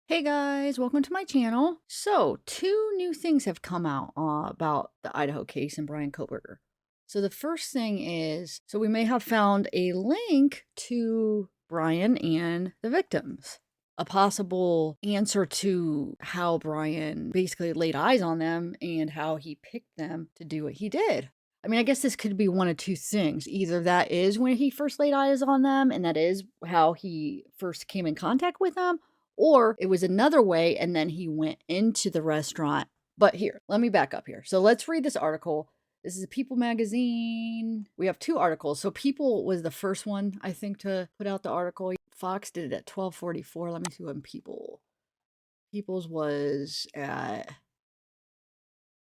Hey guys, welcome to my channel. So, two new things have come out about the Idaho case and Bryan Kohberger. So, the first thing is we may have found a link to Bryan and the victims, a possible answer to how Bryan basically laid eyes on them and how he picked them to do what he did. I mean, I guess this could be one of two things. Either that is when he first laid eyes on them, and that is how he first came in contact with them, or it was another way and then he went into the restaurant. But here, let me back up here. So let's read this article. This is a People magazine. We have two articles. So People was the first one, I think, to put out the article. Fox did it at 12:44. Let me see when People's was at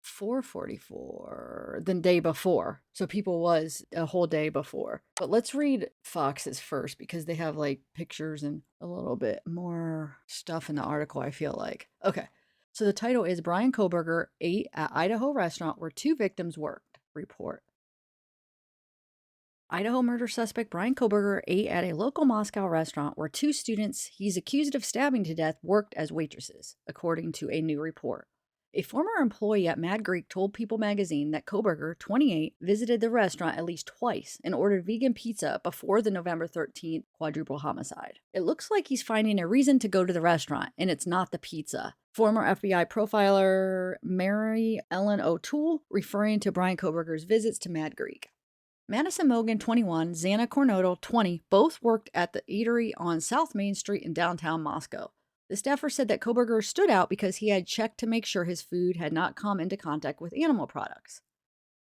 4:44 the day before. So People was a whole day before. But let's read Fox's first because they have like pictures and a little bit more stuff in the article, I feel like. Okay. So the title is Bryan Kohberger ate at Idaho restaurant where two victims worked. Report. Idaho murder suspect Bryan Kohberger ate at a local Moscow restaurant where two students he's accused of stabbing to death worked as waitresses, according to a new report. A former employee at Mad Greek told People magazine that Kohberger, 28, visited the restaurant at least twice and ordered vegan pizza before the November 13th quadruple homicide. It looks like he's finding a reason to go to the restaurant, and it's not the pizza. Former FBI profiler Mary Ellen O'Toole referring to Bryan Kohberger's visits to Mad Greek. Madison Mogan, 21, Xana Coronado, 20, both worked at the eatery on South Main Street in downtown Moscow. The staffer said that Kohberger stood out because he had checked to make sure his food had not come into contact with animal products.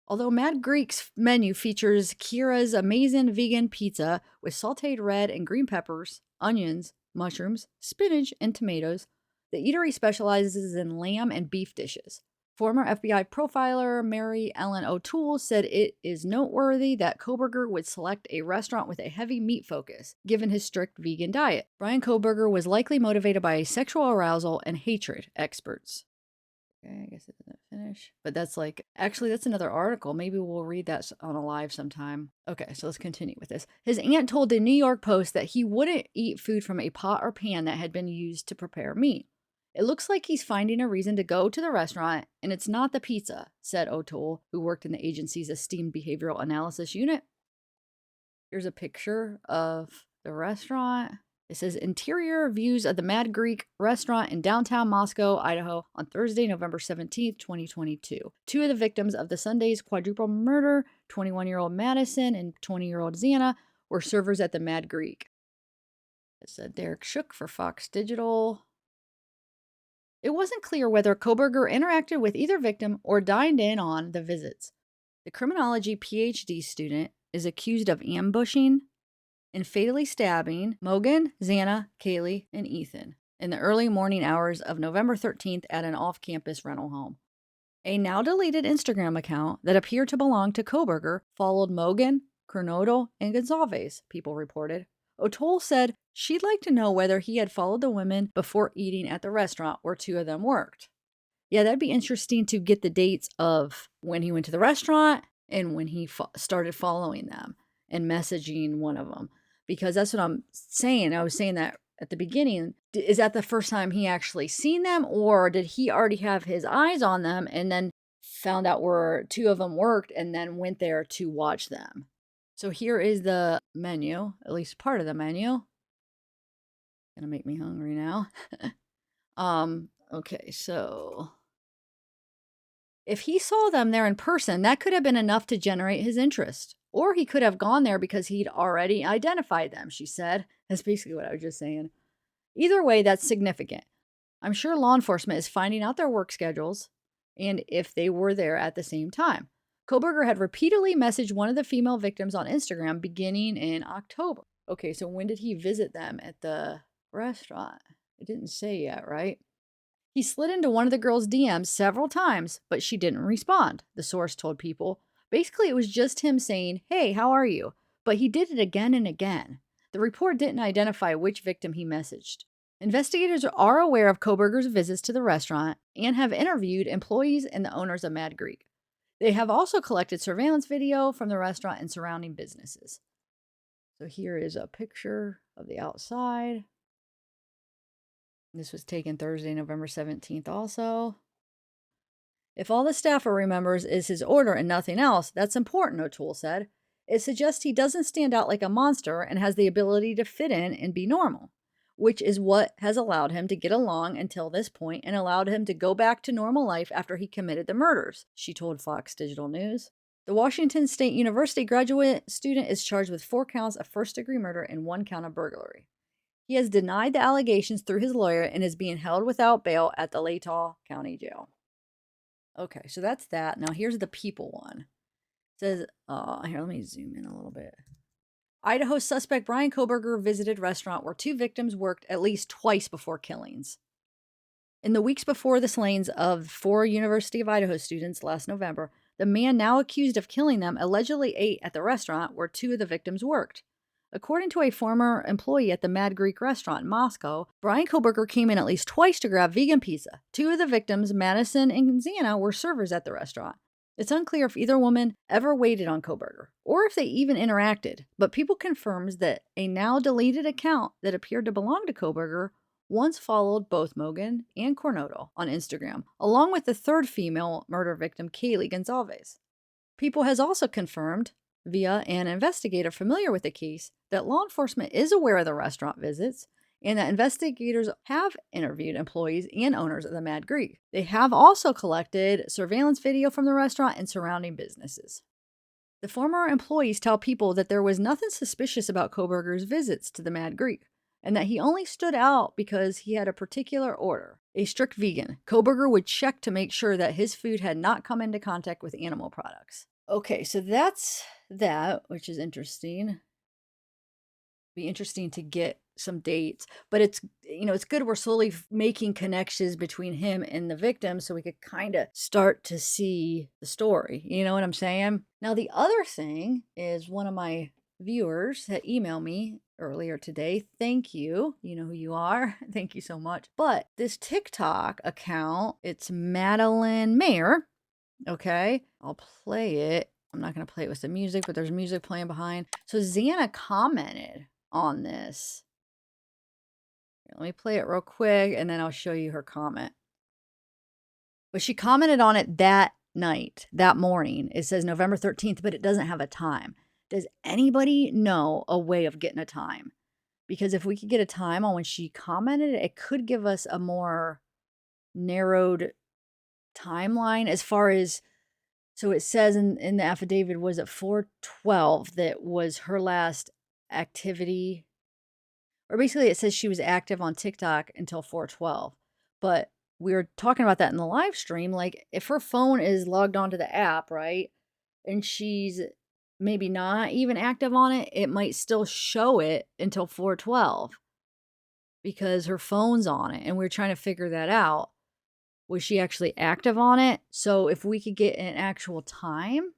Although Mad Greek's menu features Kira's amazing vegan pizza with sauteed red and green peppers, onions, mushrooms, spinach, and tomatoes, the eatery specializes in lamb and beef dishes. Former FBI profiler Mary Ellen O'Toole said it is noteworthy that Kohberger would select a restaurant with a heavy meat focus, given his strict vegan diet. Bryan Kohberger was likely motivated by sexual arousal and hatred, experts. Okay, I guess it doesn't finish. But that's like, actually, that's another article. Maybe we'll read that on a live sometime. Okay, so let's continue with this. His aunt told the New York Post that he wouldn't eat food from a pot or pan that had been used to prepare meat. It looks like he's finding a reason to go to the restaurant, and it's not the pizza, said O'Toole, who worked in the agency's esteemed behavioral analysis unit. Here's a picture of the restaurant. It says interior views of the Mad Greek restaurant in downtown Moscow, Idaho on Thursday, November 17th, 2022. Two of the victims of the Sunday's quadruple murder, 21-year-old Madison and 20-year-old Xana, were servers at the Mad Greek. It said Derek Shook for Fox Digital. It wasn't clear whether Kohberger interacted with either victim or dined in on the visits. The criminology PhD student is accused of ambushing and fatally stabbing Mogan, Xana, Kaylee, and Ethan in the early morning hours of November 13th at an off-campus rental home. A now-deleted Instagram account that appeared to belong to Kohberger followed Mogan, Coronado, and Gonzalez, People reported. O'Toole said she'd like to know whether he had followed the women before eating at the restaurant where two of them worked. Yeah, that'd be interesting to get the dates of when he went to the restaurant and when he started following them and messaging one of them. Because that's what I'm saying. I was saying that at the beginning. Is that the first time he actually seen them, or did he already have his eyes on them and then found out where two of them worked and then went there to watch them? So here is the menu, at least part of the menu. Gonna make me hungry now. Okay, so if he saw them there in person, that could have been enough to generate his interest. Or he could have gone there because he'd already identified them, she said. That's basically what I was just saying. Either way, that's significant. I'm sure law enforcement is finding out their work schedules and if they were there at the same time. Kohberger had repeatedly messaged one of the female victims on Instagram beginning in October. Okay, so when did he visit them at the restaurant? It didn't say yet, right? He slid into one of the girls' DMs several times, but she didn't respond, the source told People. Basically, it was just him saying, "Hey, how are you?" But he did it again and again. The report didn't identify which victim he messaged. Investigators are aware of Kohberger's visits to the restaurant and have interviewed employees and the owners of Mad Greek. They have also collected surveillance video from the restaurant and surrounding businesses. So here is a picture of the outside. This was taken Thursday, November 17th also. If all the staffer remembers is his order and nothing else, that's important, O'Toole said. It suggests he doesn't stand out like a monster and has the ability to fit in and be normal, which is what has allowed him to get along until this point and allowed him to go back to normal life after he committed the murders, she told Fox Digital News. The Washington State University graduate student is charged with 4 counts of first-degree murder and 1 count of burglary. He has denied the allegations through his lawyer and is being held without bail at the Latah County Jail. Okay, so that's that. Now here's the people one. It says, here, let me zoom in a little bit. Idaho suspect Bryan Kohberger visited restaurant where 2 victims worked at least twice before killings. In the weeks before the slayings of 4 University of Idaho students last November, the man now accused of killing them allegedly ate at the restaurant where 2 of the victims worked. According to a former employee at the Mad Greek restaurant in Moscow, Bryan Kohberger came in at least twice to grab vegan pizza. 2 of the victims, Madison and Xana, were servers at the restaurant. It's unclear if either woman ever waited on Kohberger, or if they even interacted, but People confirms that a now deleted account that appeared to belong to Kohberger once followed both Mogan and Coronado on Instagram, along with the 3rd female murder victim, Kaylee Gonzalez. People has also confirmed, via an investigator familiar with the case, that law enforcement is aware of the restaurant visits and that investigators have interviewed employees and owners of the Mad Greek. They have also collected surveillance video from the restaurant and surrounding businesses. The former employees tell People that there was nothing suspicious about Kohberger's visits to the Mad Greek, and that he only stood out because he had a particular order. A strict vegan, Kohberger would check to make sure that his food had not come into contact with animal products. Okay, so that's that, which is interesting. Be interesting to get some dates, but it's good we're slowly making connections between him and the victim so we could kind of start to see the story. You know what I'm saying? Now, the other thing is one of my viewers had emailed me earlier today. Thank you. You know who you are. Thank you so much. But this TikTok account, it's Madeline Mayer. Okay, I'll play it. I'm not going to play it with the music, but there's music playing behind. So Xana commented on this. Let me play it real quick, and then I'll show you her comment. But she commented on it that night, that morning. It says November 13th, but it doesn't have a time. Does anybody know a way of getting a time? Because if we could get a time on when she commented, it could give us a more narrowed timeline as far as, so it says in the affidavit, was it 4/12 that was her last activity? Or basically it says she was active on TikTok until 4/12. But we were talking about that in the live stream. Like, if her phone is logged onto the app, right, and she's maybe not even active on it, it might still show it until 4/12 because her phone's on it. And we're trying to figure that out. Was she actually active on it? So if we could get an actual time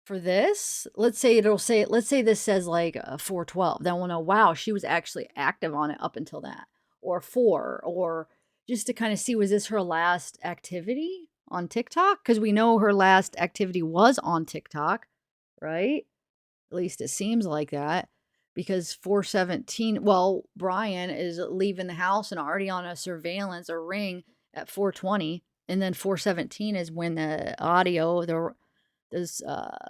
for this, let's say this says like 4/12, then we'll know, wow, she was actually active on it up until that, or 4, or just to kind of see, was this her last activity on TikTok? Because we know her last activity was on TikTok, right? At least it seems like that, because 4/17, well, Bryan is leaving the house and already on a surveillance or ring at 4/20, and then 4/17 is when the audio, this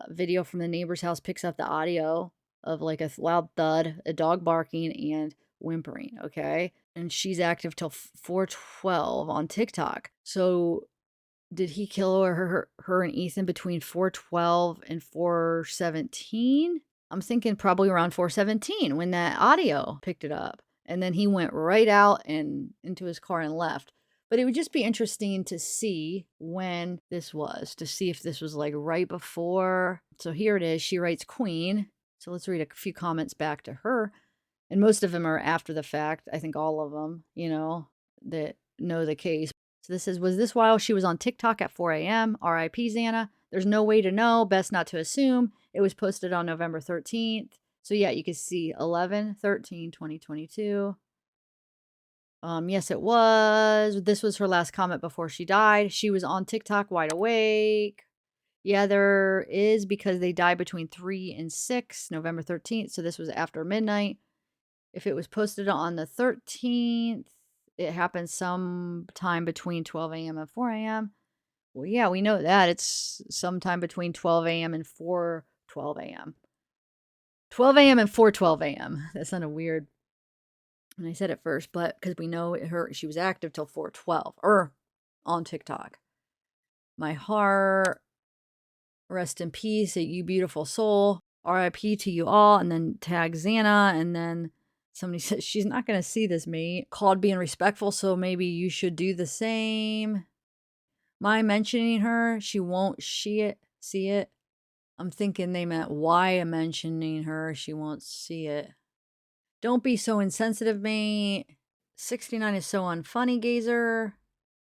video from the neighbor's house picks up the audio of like a loud thud, a dog barking, and whimpering, okay? And she's active till 4/12 on TikTok. So did he kill her and Ethan between 4/12 and 4/17? I'm thinking probably around 4/17 when that audio picked it up. And then he went right out and into his car and left. But it would just be interesting to see when this was, to see if this was like right before. So here it is. She writes Queen. So let's read a few comments back to her. And most of them are after the fact. I think all of them, that know the case. So this is, was this while she was on TikTok at 4 a.m.? R.I.P. Xana. There's no way to know. Best not to assume. It was posted on November 13th. So yeah, you can see 11/13/2022. Yes, it was. This was her last comment before she died. She was on TikTok wide awake. Yeah, there is, because they died between 3 and 6, November 13th. So this was after midnight. If it was posted on the 13th, it happened sometime between 12 a.m. and 4 a.m. Well, yeah, we know that. It's sometime between 12 a.m. and 4:12 a.m. 12 a.m. and 4:12 a.m. That sounded weird when I said it first, but because we know she was active till 4:12 or on TikTok. My heart, rest in peace, you beautiful soul. RIP to you all, and then tag Xana, and then somebody says she's not going to see this, mate. Called being respectful, so maybe you should do the same. My mentioning her, she won't see it. I'm thinking they meant why I'm mentioning her, she won't see it. Don't be so insensitive, mate. 69 is so unfunny, Gazer.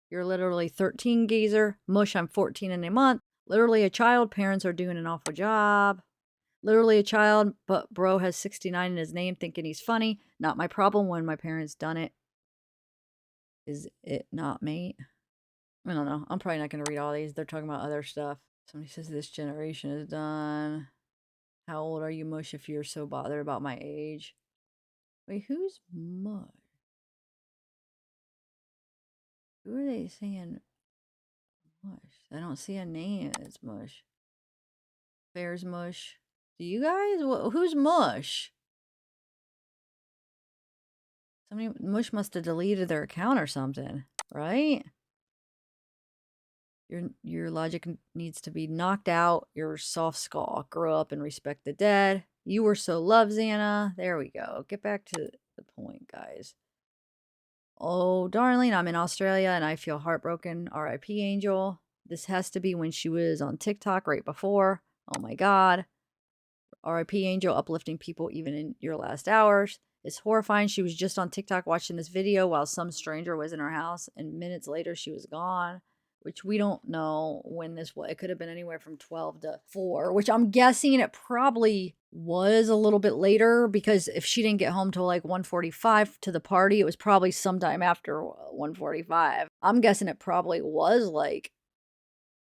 You're literally 13, Gazer. Mush, I'm 14 in a month. Literally a child. Parents are doing an awful job. Literally a child, but bro has 69 in his name thinking he's funny. Not my problem when my parents done it. Is it not, mate? I don't know. I'm probably not going to read all these. They're talking about other stuff. Somebody says this generation is done. How old are you, Mush, if you're so bothered about my age? Wait, who's Mush? Who are they saying Mush? I don't see a name as Mush. Bears Mush. Do you guys? Who's Mush? Somebody, Mush must have deleted their account or something, right? Your logic needs to be knocked out. You're soft skull. Grow up and respect the dead. You were so loved, Xana. There we go. Get back to the point, guys. Oh, darling, I'm in Australia and I feel heartbroken. RIP, Angel. This has to be when she was on TikTok right before. Oh my God. RIP, Angel, uplifting people even in your last hours. It's horrifying. She was just on TikTok watching this video while some stranger was in her house, and minutes later she was gone, which we don't know when this was. It could have been anywhere from 12 to 4, which I'm guessing it probably was a little bit later, because if she didn't get home till like 1:45 to the party, it was probably sometime after 1:45. I'm guessing it probably was like,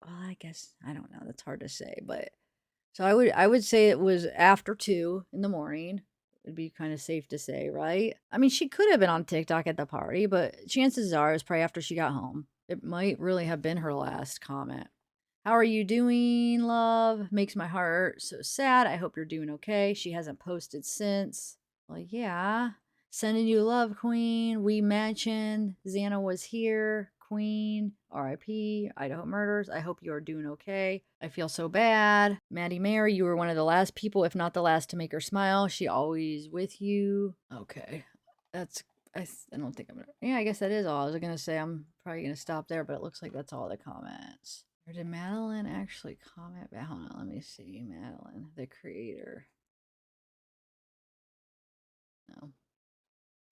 well, I guess, I don't know. That's hard to say, but so I would say it was after 2 in the morning. It'd be kind of safe to say, right? I mean, she could have been on TikTok at the party, but chances are it was probably after she got home. It might really have been her last comment. How are you doing, love? Makes my heart so sad. I hope you're doing okay. She hasn't posted since. Well, yeah. Sending you love, Queen. We mentioned Xana was here. Queen, RIP, Idaho Murders. I hope you are doing okay. I feel so bad. Maddie Mary, you were one of the last people, if not the last, to make her smile. She always with you. Okay. That's, I don't think I'm gonna, yeah, I guess that is all. I was gonna say I'm probably gonna stop there, but it looks like that's all the comments. Or did Madeline actually comment back? Hold on, let me see. Madeline, the creator. No.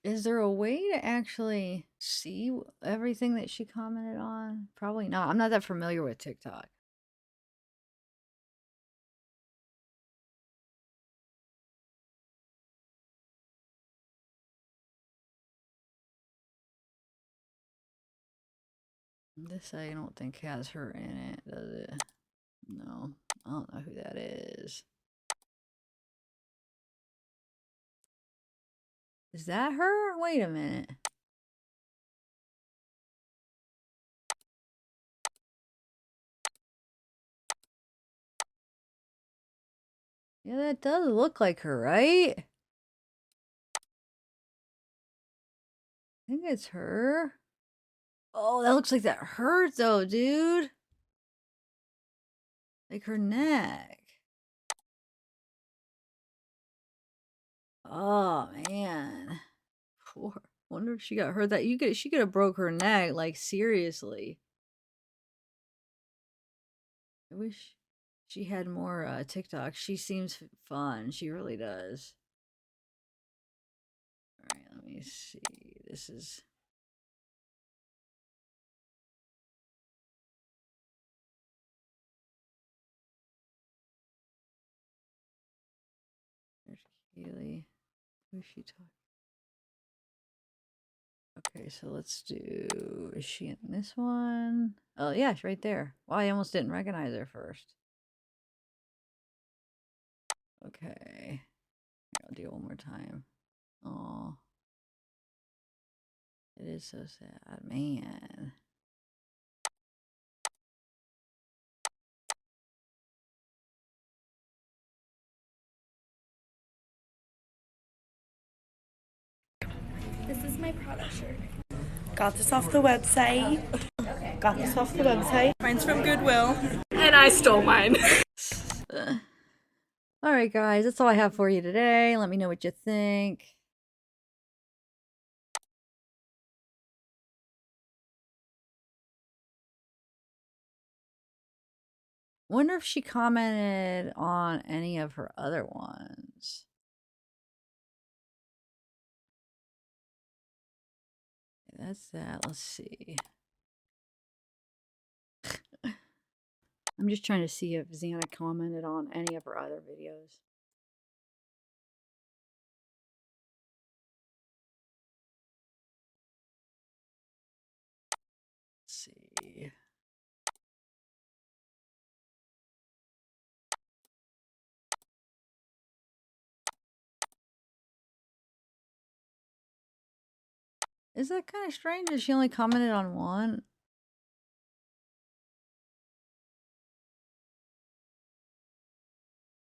Is there a way to actually see everything that she commented on? Probably not. I'm not that familiar with TikTok. This I don't think has her in it, does it? No, I don't know who that is. Is that her? Wait a minute. Yeah, that does look like her, right? I think it's her. Oh, that looks like that hurt though, dude. Like her neck. Oh man. Poor. Wonder if she got hurt that she could have broke her neck, like seriously. I wish she had more TikTok. She seems fun. She really does. All right, let me see. This is there's Kaylee. Who's she talking? Okay, so let's do. Is she in this one? Oh yeah, she's right there. Well, I almost didn't recognize her first. Okay, here, I'll do it one more time. Oh, it is so sad, man. This is my Prada shirt. Got this off the website. Got this off the website. Mine's from Goodwill. And I stole mine. All right, guys, that's all I have for you today. Let me know what you think. Wonder if she commented on any of her other ones. That's that. Let's see. I'm just trying to see if Xana commented on any of her other videos. Let's see. Is that kind of strange that she only commented on one?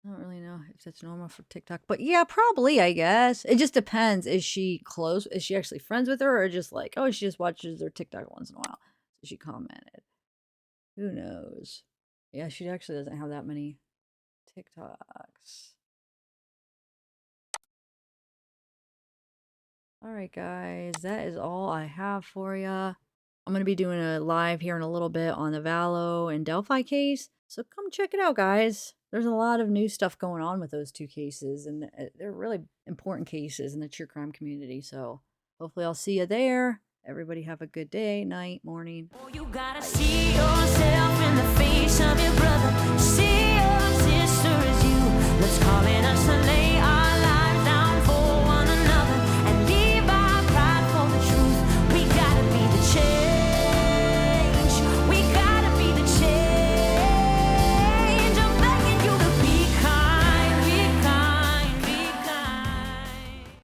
I don't really know if that's normal for TikTok, but yeah, probably, I guess. It just depends. Is she close? Is she actually friends with her, or just like, oh, she just watches their TikTok once in a while? So she commented. Who knows? Yeah, she actually doesn't have that many TikToks. All right, guys, that is all I have for you. I'm going to be doing a live here in a little bit on the Valo and Delphi case. So come check it out, guys. There's a lot of new stuff going on with those two cases, and they're really important cases in the true crime community. So hopefully I'll see you there. Everybody have a good day, night, morning. You gotta see yourself in the face of your brother.